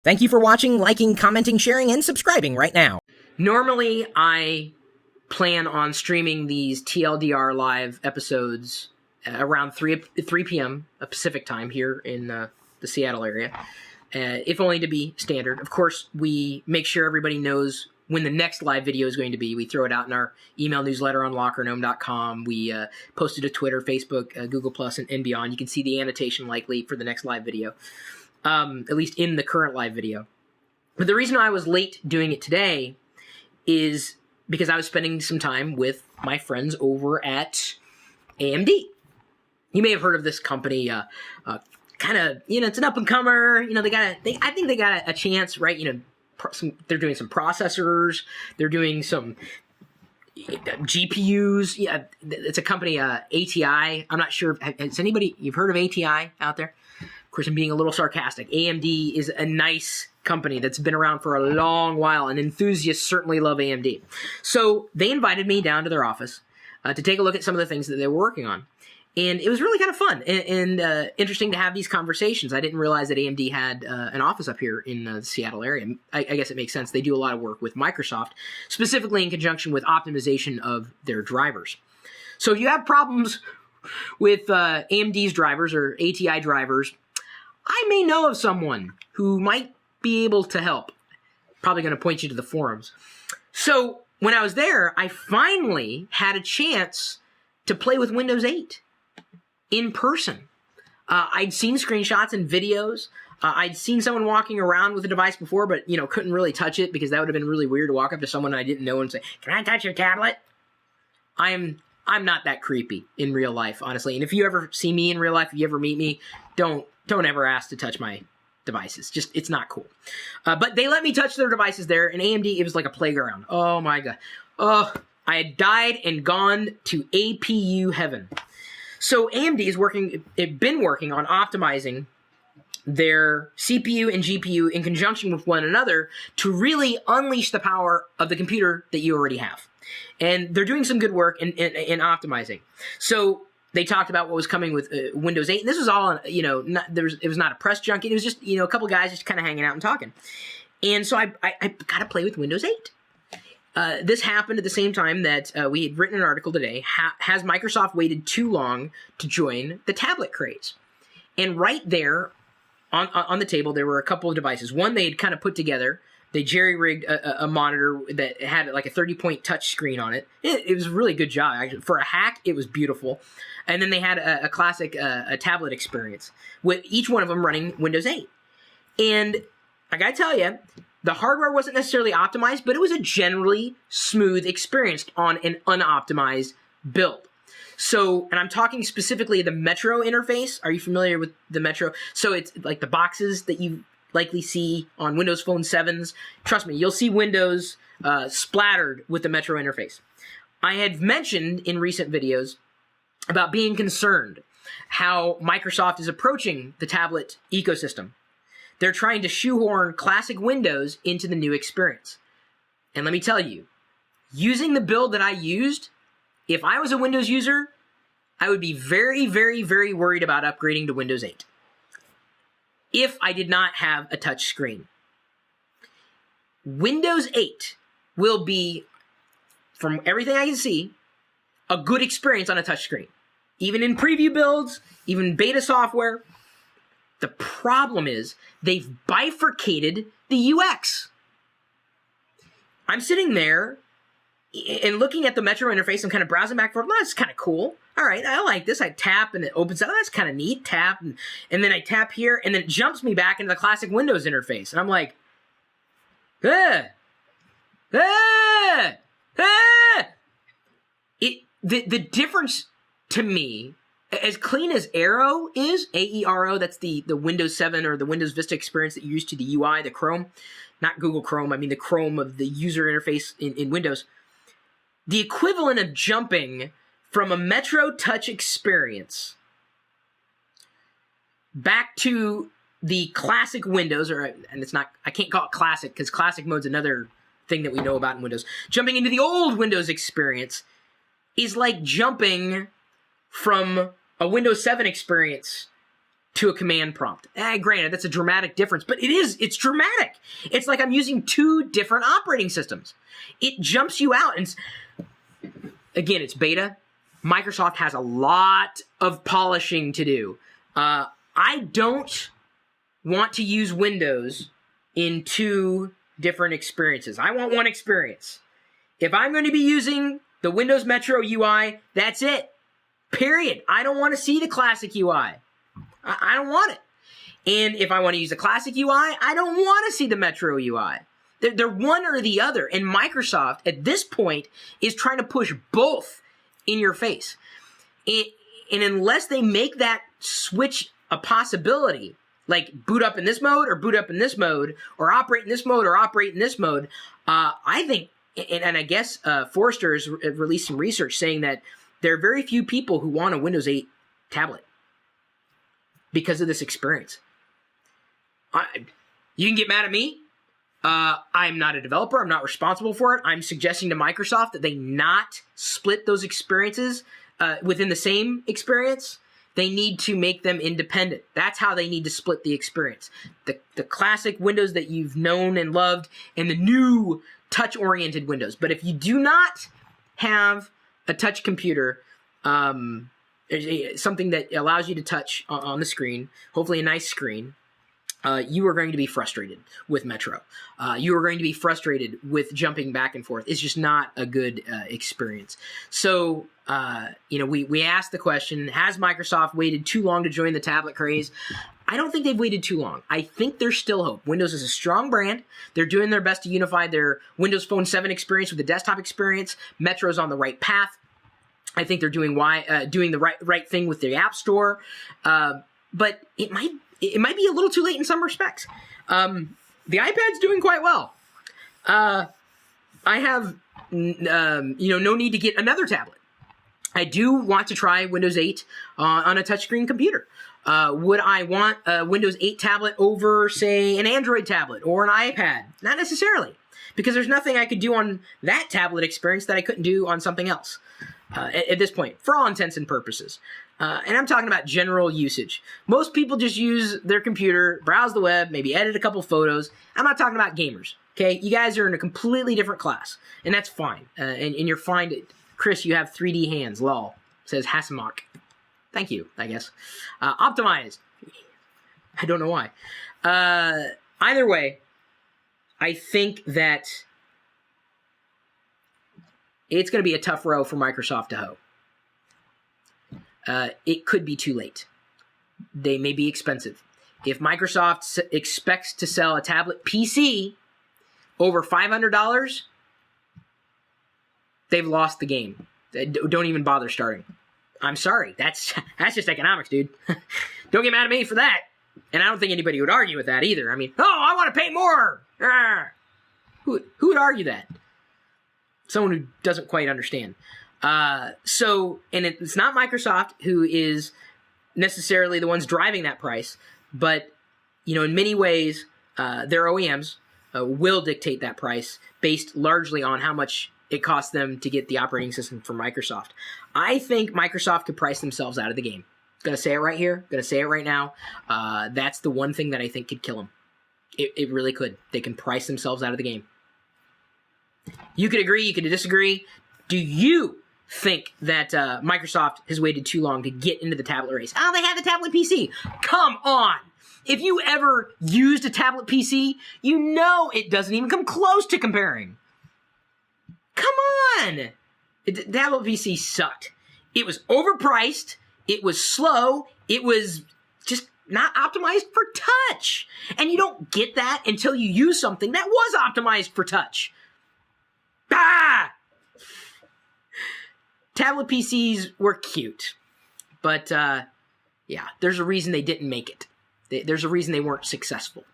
Thank you for watching, liking, commenting, sharing, and subscribing right now. Normally, I plan on streaming these TLDR live episodes around 3 p.m. Pacific time here in the Seattle area, if only to be standard. Of course, we make sure everybody knows when the next live video is going to be. We throw it out in our email newsletter on lockergnome.com. We post it to Twitter, Facebook, Google+, and beyond. You can see the annotation likely for the next live video, at least in the current live video. But the reason I was late doing it today is because I was spending some time with my friends over at AMD. You may have heard of this company, kind of, it's an up-and-comer. I think they got a chance, right? They're doing some processors. They're doing some GPUs. Yeah, it's a company, ATI. I'm not sure. You've heard of ATI out there? Of course, I'm being a little sarcastic. AMD is a nice company that's been around for a long while, and enthusiasts certainly love AMD. So they invited me down to their office to take a look at some of the things that they were working on. And it was really kind of fun and interesting to have these conversations. I didn't realize that AMD had an office up here in the Seattle area. I guess it makes sense. They do a lot of work with Microsoft, specifically in conjunction with optimization of their drivers. So if you have problems with AMD's drivers or ATI drivers, I may know of someone who might be able to help. Probably going to point you to the forums. So when I was there, I finally had a chance to play with Windows 8 in person. I'd seen screenshots and videos. I'd seen someone walking around with a device before, but couldn't really touch it because that would have been really weird to walk up to someone I didn't know and say, "Can I touch your tablet?" I'm not that creepy in real life, honestly. And if you ever see me in real life, if you ever meet me, don't ever ask to touch my devices. Just, it's not cool. But they let me touch their devices there, and AMD, it was like a playground. Oh my God. Oh, I had died and gone to APU heaven. So AMD had been working on optimizing their CPU and GPU in conjunction with one another to really unleash the power of the computer that you already have. And they're doing some good work in optimizing. So they talked about what was coming with Windows 8. And this was all, it was not a press junket. It was just, a couple guys just kind of hanging out and talking. And so I got to play with Windows 8. This happened at the same time that we had written an article today. Has Microsoft waited too long to join the tablet craze? And right there on the table, there were a couple of devices. One they had kind of put together. They jerry-rigged a monitor that had like a 30-point touch screen on it. It was a really good job. Actually. For a hack, it was beautiful. And then they had a classic a tablet experience with each one of them running Windows 8. And I gotta tell you, the hardware wasn't necessarily optimized, but it was a generally smooth experience on an unoptimized build. So, and I'm talking specifically the Metro interface. Are you familiar with the Metro? So it's like the boxes that you likely see on Windows Phone 7s. Trust me, you'll see Windows splattered with the Metro interface. I had mentioned in recent videos about being concerned how Microsoft is approaching the tablet ecosystem. They're trying to shoehorn classic Windows into the new experience. And let me tell you, using the build that I used, if I was a Windows user, I would be very, very, very worried about upgrading to Windows 8 if I did not have a touch screen. Windows 8 will be, from everything I can see, a good experience on a touch screen. Even in preview builds, even beta software. The problem is they've bifurcated the UX. I'm sitting there and looking at the Metro interface and kind of browsing back and forth. That's kind of cool. All right, I like this. I tap and it opens up. That's kind of neat. Tap and then I tap here and then it jumps me back into the classic Windows interface. And I'm like, The difference to me, as clean as Aero is, A-E-R-O, that's the Windows 7 or the Windows Vista experience that you use to the UI, the Chrome, not Google Chrome, I mean the Chrome of the user interface in Windows. The equivalent of jumping from a Metro Touch experience back to the classic Windows, and it's not, I can't call it classic because classic mode's another thing that we know about in Windows. Jumping into the old Windows experience is like jumping from a Windows 7 experience to a command prompt. Granted, that's a dramatic difference, but it's dramatic. It's like I'm using two different operating systems. It jumps you out. And again, it's beta. Microsoft has a lot of polishing to do. I don't want to use Windows in two different experiences. I want one experience. If I'm going to be using the Windows Metro UI, that's it. Period. I don't want to see the classic UI. I don't want it. And if I want to use the classic UI, I don't want to see the Metro UI. They're one or the other. And Microsoft, at this point, is trying to push both in your face. And unless they make that switch a possibility, like boot up in this mode or boot up in this mode, or operate in this mode or operate in this mode, I think, and I guess Forrester has released some research saying that there are very few people who want a Windows 8 tablet because of this experience. You can get mad at me. I'm not a developer. I'm not responsible for it. I'm suggesting to Microsoft that they not split those experiences within the same experience. They need to make them independent. That's how they need to split the experience. The classic Windows that you've known and loved, and the new touch-oriented Windows. But if you do not have a touch computer, something that allows you to touch on the screen, hopefully a nice screen, you are going to be frustrated with Metro. You are going to be frustrated with jumping back and forth. It's just not a good experience. So, we asked the question, has Microsoft waited too long to join the tablet craze? I don't think they've waited too long. I think there's still hope. Windows is a strong brand. They're doing their best to unify their Windows Phone 7 experience with the desktop experience. Metro's on the right path. I think they're doing the right thing with the App Store. But it might be a little too late in some respects. The iPad's doing quite well. I have no need to get another tablet. I do want to try Windows 8 on a touchscreen computer. Would I want a Windows 8 tablet over, say, an Android tablet or an iPad? Not necessarily, because there's nothing I could do on that tablet experience that I couldn't do on something else at this point, for all intents and purposes. And I'm talking about general usage. Most people just use their computer, browse the web, maybe edit a couple photos. I'm not talking about gamers, okay? You guys are in a completely different class, and that's fine. And you're fine to... Chris, you have 3D hands, lol, says Hasamok. Thank you, I guess. Optimized. I don't know why. Either way, I think that it's going to be a tough row for Microsoft to hoe. It could be too late. They may be expensive. If Microsoft expects to sell a tablet PC over $500, they've lost the game. Don't even bother starting. I'm sorry. That's just economics, dude. Don't get mad at me for that. And I don't think anybody would argue with that either. I mean, I want to pay more. Who would argue that? Someone who doesn't quite understand. And it's not Microsoft who is necessarily the ones driving that price, but in many ways, their OEMs will dictate that price based largely on how much it costs them to get the operating system from Microsoft. I think Microsoft could price themselves out of the game. Gonna say it right here. Gonna say it right now. That's the one thing that I think could kill them. It really could. They can price themselves out of the game. You could agree. You could disagree. Do you think that Microsoft has waited too long to get into the tablet race? Oh, they have the tablet PC. Come on. If you ever used a tablet PC, you know it doesn't even come close to comparing. Come on! The tablet PC sucked. It was overpriced. It was slow. It was just not optimized for touch. And you don't get that until you use something that was optimized for touch. Tablet PCs were cute. But, there's a reason they didn't make it. There's a reason they weren't successful.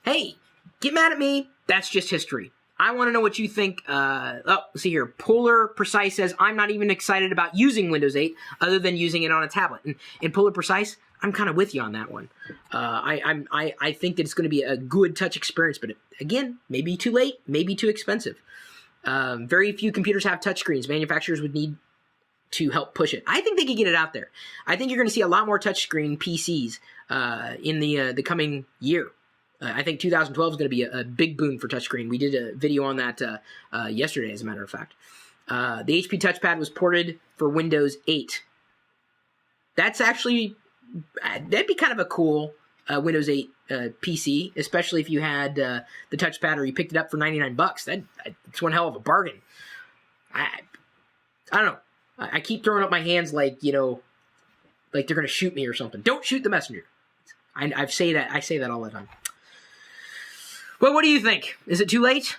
Hey, get mad at me. That's just history. I want to know what you think. Let's see here. Polar Precise says, I'm not even excited about using Windows 8 other than using it on a tablet. And Polar Precise, I'm kind of with you on that one. I think that it's going to be a good touch experience, but again, maybe too late, maybe too expensive. Very few computers have touchscreens. Manufacturers would need to help push it. I think they could get it out there. I think you're going to see a lot more touchscreen PCs in the coming year. I think 2012 is going to be a big boon for touchscreen. We did a video on that yesterday, as a matter of fact. The HP touchpad was ported for Windows 8. That's actually, that'd be kind of a cool Windows 8 PC, especially if you had the touchpad or you picked it up for $99. That's one hell of a bargain. I don't know. I keep throwing up my hands like they're going to shoot me or something. Don't shoot the messenger. I say that all the time. Well, what do you think? Is it too late?